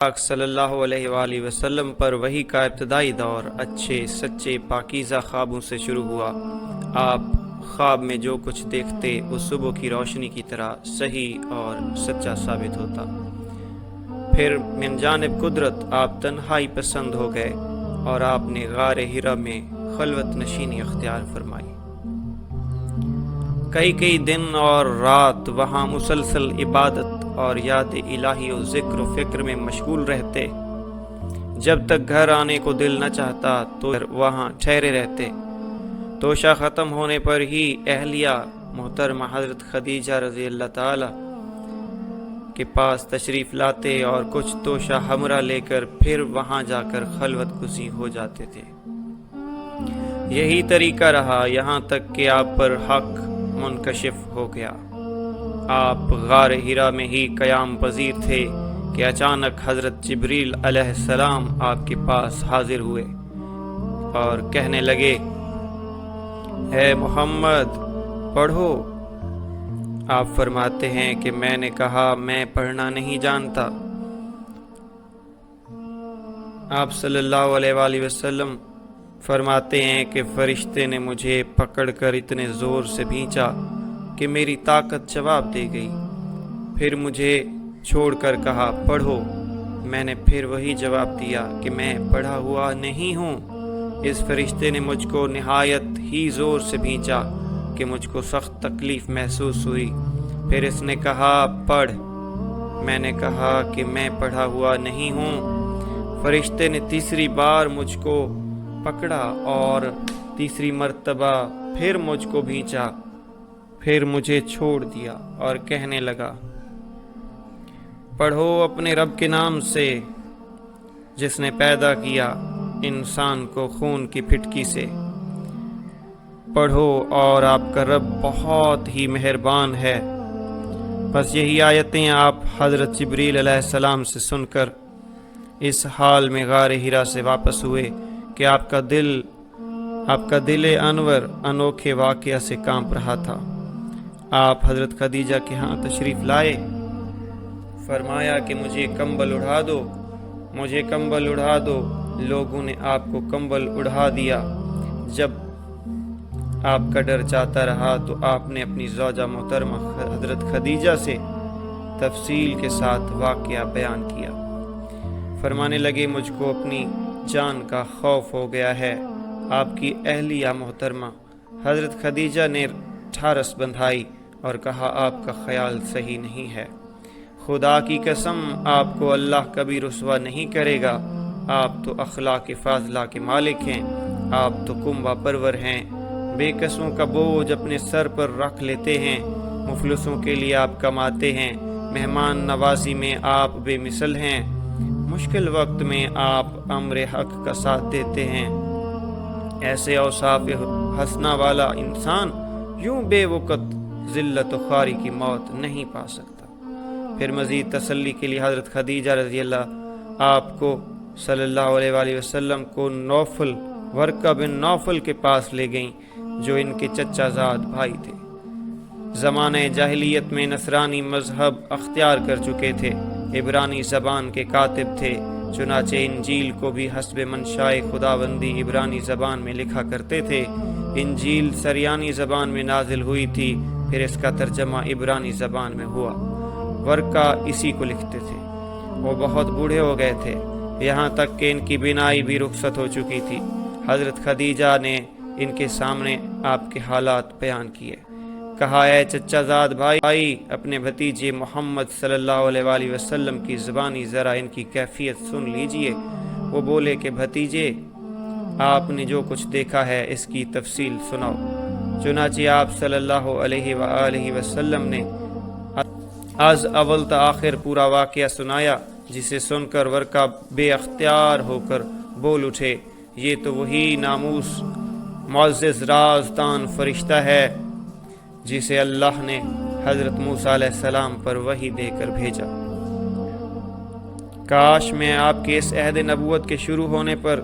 پاک صلی اللہ علیہ وآلہ وسلم پر وحی کا ابتدائی دور اچھے سچے پاکیزہ خوابوں سے شروع ہوا۔ آپ خواب میں جو کچھ دیکھتے وہ صبح کی روشنی کی طرح صحیح اور سچا ثابت ہوتا۔ پھر من جانب قدرت آپ تنہائی پسند ہو گئے اور آپ نے غار ہرا میں خلوت نشینی اختیار فرمائی۔ کئی دن اور رات وہاں مسلسل عبادت اور یاد الہی و ذکر و فکر میں مشغول رہتے۔ جب تک گھر آنے کو دل نہ چاہتا تو وہاں ٹھہرے رہتے۔ توشہ ختم ہونے پر ہی اہلیہ محترمہ حضرت خدیجہ رضی اللہ تعالی کے پاس تشریف لاتے اور کچھ توشہ ہمراہ لے کر پھر وہاں جا کر خلوت گزی ہو جاتے تھے۔ یہی طریقہ رہا یہاں تک کہ آپ پر حق منکشف ہو گیا۔ آپ غار ہرا میں ہی قیام پذیر تھے کہ اچانک حضرت جبریل علیہ السلام آپ کے پاس حاضر ہوئے اور کہنے لگے، اے محمد پڑھو۔ آپ فرماتے ہیں کہ میں نے کہا میں پڑھنا نہیں جانتا۔ آپ صلی اللہ علیہ وآلہ وسلم فرماتے ہیں کہ فرشتے نے مجھے پکڑ کر اتنے زور سے بھینچا کہ میری طاقت جواب دے گئی۔ پھر مجھے چھوڑ کر کہا پڑھو۔ میں نے پھر وہی جواب دیا کہ میں پڑھا ہوا نہیں ہوں۔ اس فرشتے نے مجھ کو نہایت ہی زور سے بھینچا کہ مجھ کو سخت تکلیف محسوس ہوئی۔ پھر اس نے کہا پڑھ۔ میں نے کہا کہ میں پڑھا ہوا نہیں ہوں۔ فرشتے نے تیسری بار مجھ کو پکڑا اور تیسری مرتبہ پھر مجھ کو بھینچا، پھر مجھے چھوڑ دیا اور کہنے لگا، پڑھو اپنے رب کے نام سے جس نے پیدا کیا انسان کو خون کی پھٹکی سے۔ پڑھو اور آپ کا رب بہت ہی مہربان ہے۔ بس یہی آیتیں آپ حضرت جبریل علیہ السلام سے سن کر اس حال میں غار ہرا سے واپس ہوئے کہ آپ کا دل انور انوکھے واقعہ سے کانپ رہا تھا۔ آپ حضرت خدیجہ کے ہاں تشریف لائے، فرمایا کہ مجھے کمبل اڑا دو۔ لوگوں نے آپ کو کمبل اڑا دیا۔ جب آپ کا ڈر جاتا رہا تو آپ نے اپنی زوجہ محترمہ حضرت خدیجہ سے تفصیل کے ساتھ واقعہ بیان کیا۔ فرمانے لگے مجھ کو اپنی جان کا خوف ہو گیا ہے۔ آپ کی اہلیہ محترمہ حضرت خدیجہ نے ٹھارس بندھائی اور کہا آپ کا خیال صحیح نہیں ہے۔ خدا کی قسم آپ کو اللہ کبھی رسوا نہیں کرے گا۔ آپ تو اخلاق فاضلہ کے مالک ہیں، آپ تو کنبہ پرور ہیں، بے قصوں کا بوجھ اپنے سر پر رکھ لیتے ہیں، مفلسوں کے لیے آپ کماتے ہیں، مہمان نوازی میں آپ بے مثل ہیں، مشکل وقت میں آپ امر حق کا ساتھ دیتے ہیں۔ ایسے اوصاف حسنہ والا انسان یوں بے وقت ذلت و خواری کی موت نہیں پا سکتا۔ پھر مزید تسلی کے لیے حضرت خدیجہ رضی اللہ آپ کو صلی اللہ علیہ وآلہ وسلم کو ورقہ بن نوفل کے پاس لے گئیں جو ان کے چچا زاد بھائی تھے۔ زمانہ جاہلیت میں نصرانی مذہب اختیار کر چکے تھے، عبرانی زبان کے کاتب تھے، چنانچہ انجیل کو بھی حسب منشائے خداوندی عبرانی زبان میں لکھا کرتے تھے۔ انجیل سریانی زبان میں نازل ہوئی تھی، پھر اس کا ترجمہ عبرانی زبان میں ہوا۔ ورقہ اسی کو لکھتے تھے۔ وہ بہت بوڑھے ہو گئے تھے، یہاں تک کہ ان کی بینائی بھی رخصت ہو چکی تھی۔ حضرت خدیجہ نے ان کے سامنے آپ کے حالات بیان کیے۔ کہا اے چچا زاد بھائی، اپنے بھتیجے محمد صلی اللہ علیہ وآلہ وسلم کی زبانی ذرا ان کی کیفیت سن لیجئے۔ وہ بولے کہ بھتیجے آپ نے جو کچھ دیکھا ہے اس کی تفصیل سناؤ۔ چنانچہ آپ صلی اللہ علیہ وآلہ وسلم نے از اول تا آخر پورا واقعہ سنایا، جسے سن کر ورقہ بے اختیار ہو کر بول اٹھے، یہ تو وہی ناموس معزز رازدان فرشتہ ہے جسے اللہ نے حضرت موسیٰ علیہ السلام پر وحی دے کر بھیجا۔ کاش میں آپ کے اس عہد نبوت کے شروع ہونے پر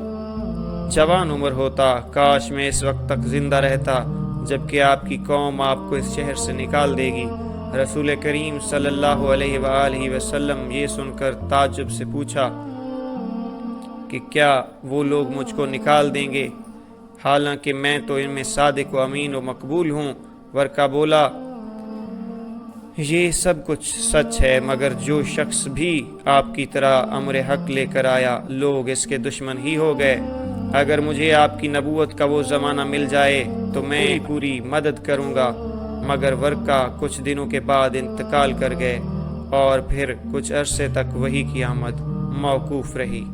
جوان عمر ہوتا، کاش میں اس وقت تک زندہ رہتا جبکہ آپ کی قوم آپ کو اس شہر سے نکال دے گی رسول کریم صلی اللہ علیہ وآلہ وسلم یہ سن کر تعجب سے پوچھا کہ کیا وہ لوگ مجھ کو نکال دیں گے، حالانکہ میں تو ان میں صادق و امین و مقبول ہوں۔ ورقہ بولا یہ سب کچھ سچ ہے، مگر جو شخص بھی آپ کی طرح امر حق لے کر آیا لوگ اس کے دشمن ہی ہو گئے۔ اگر مجھے آپ کی نبوت کا وہ زمانہ مل جائے تو میں پوری مدد کروں گا، مگر ورقہ کچھ دنوں کے بعد انتقال کر گئے اور پھر کچھ عرصے تک وحی کی آمد موقوف رہی۔